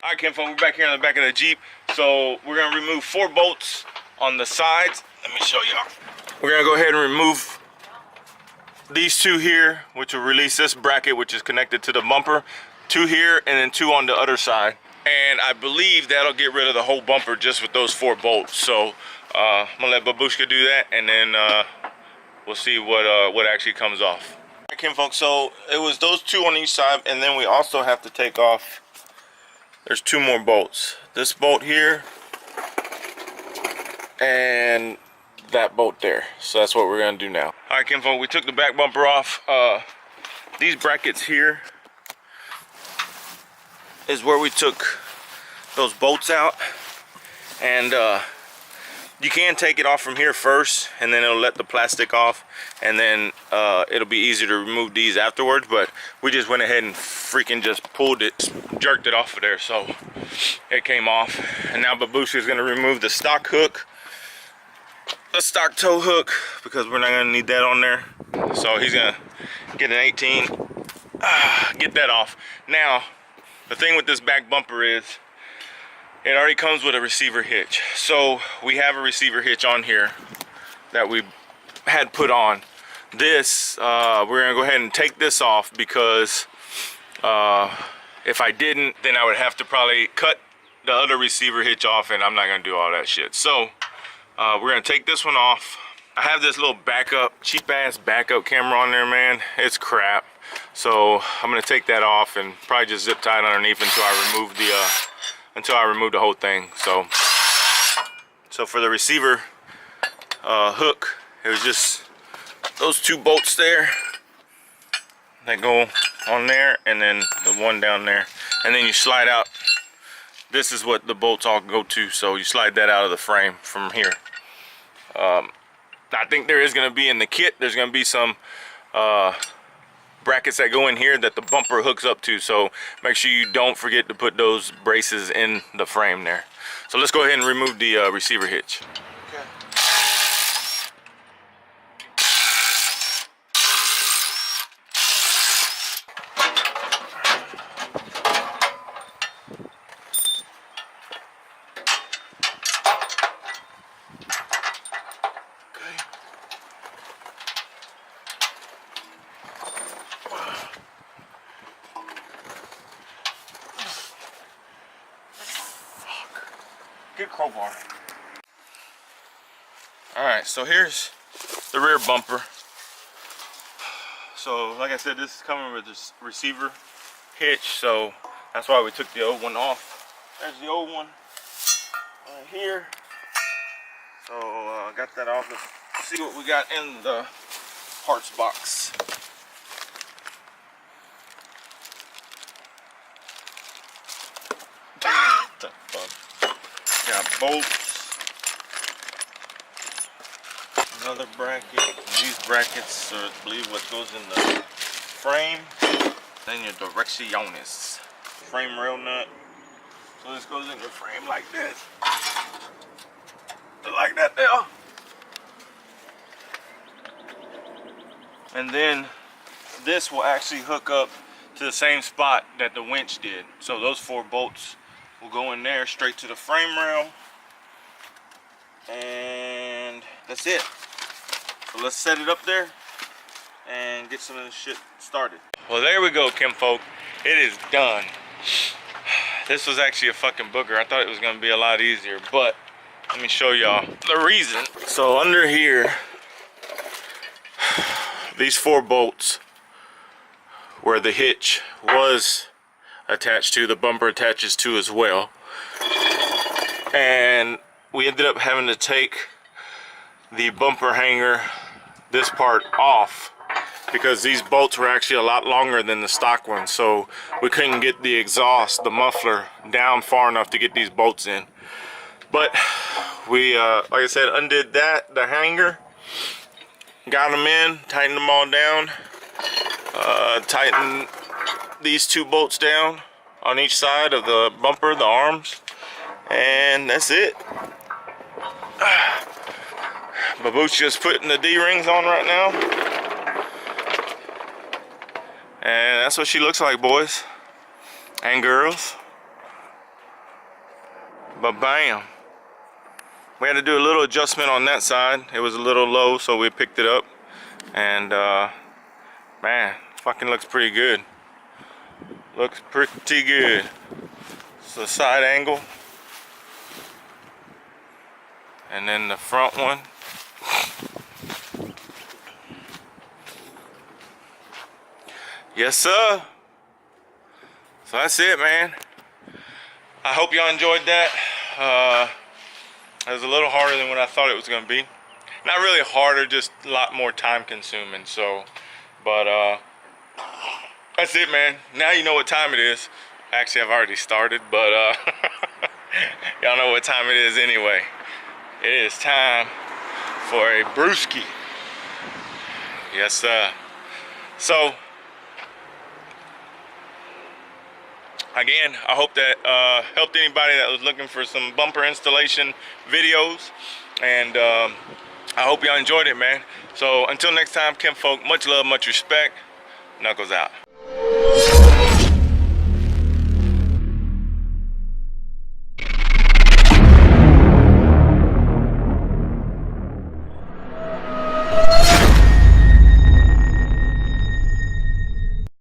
Alright, Kinfolk, we're back here on the back of the Jeep. So we're gonna remove 4 bolts on the sides. Let me show y'all. We're gonna go ahead and remove these 2 here, which will release this bracket, which is connected to the bumper. 2 here, and then 2 on the other side. And I believe that'll get rid of the whole bumper just with those 4 bolts. So I'm gonna let Babushka do that, and then we'll see what actually comes off. Alright, Kinfolk, so it was those 2 on each side, and then we also have to take off. There's 2 more bolts. This bolt here and that bolt there. So that's what we're gonna do now. All right, Kinfolk, we took the back bumper off. These brackets here is where we took those bolts out, and you can take it off from here first, and then it'll let the plastic off, and then it'll be easier to remove these afterwards. But we just went ahead and freaking just pulled it, jerked it off of there, so it came off. And now Babushka is gonna remove the stock hook, the stock tow hook, because we're not gonna need that on there. So he's gonna get an 18, get that off. Now, the thing with this back bumper is it already comes with a receiver hitch. So we have a receiver hitch on here that we had put on. This, we're gonna go ahead and take this off, because if I didn't, then I would have to probably cut the other receiver hitch off, and I'm not gonna do all that shit. So we're gonna take this one off. I have this little backup, cheap ass backup camera on there, man. It's crap. So I'm gonna take that off and probably just zip tie it underneath until I remove the whole thing. So for the receiver hook, it was just those 2 bolts there that go on there, and then the one down there, and then you slide out. This is what the bolts all go to, so you slide that out of the frame from here. I think there is going to be in the kit, there's going to be some brackets that go in here that the bumper hooks up to, so make sure you don't forget to put those braces in the frame there. So let's go ahead and remove the receiver hitch. Okay. Good crowbar. Alright, so here's the rear bumper. So like I said, this is coming with this receiver hitch, so that's why we took the old one off. There's the old one right here. So I got that off. Let's see what we got in the parts box. What the fuck? Got bolts, another bracket. These brackets are, I believe, what goes in the frame. Then your direcciones, frame rail nut. So this goes in the frame like this, like that there. And then this will actually hook up to the same spot that the winch did. So those 4 bolts will go in there straight to the frame rail, and that's it. So let's set it up there and get some of this shit started. Well, there we go, Kinfolk. It is done. This was actually a fucking booger. I thought it was gonna be a lot easier, but let me show y'all the reason. So under here, these 4 bolts where the hitch was attached to, the bumper attaches to as well, and we ended up having to take the bumper hanger, this part, off, because these bolts were actually a lot longer than the stock ones, so we couldn't get the exhaust, the muffler, down far enough to get these bolts in. But we like I said, undid that, the hanger, got them in, tightened them all down, tightened these 2 bolts down on each side of the bumper, the arms, and that's it. Babushka's putting the D-rings on right now, and that's what she looks like, boys and girls. But bam, we had to do a little adjustment on that side. It was a little low, so we picked it up, and man, fucking looks pretty good. Looks pretty good. It's a side angle, and then the front one. Yes, sir. So that's it, man. I hope y'all enjoyed that. It was a little harder than what I thought it was going to be. Not really harder, just a lot more time consuming. So, but that's it, man. Now you know what time it is. Actually, I've already started, but y'all know what time it is anyway. It is time for a brewski. Yes, sir. So, again, I hope that helped anybody that was looking for some bumper installation videos, and I hope y'all enjoyed it, man. So until next time, Kim folk, much love, much respect. Knuckles out.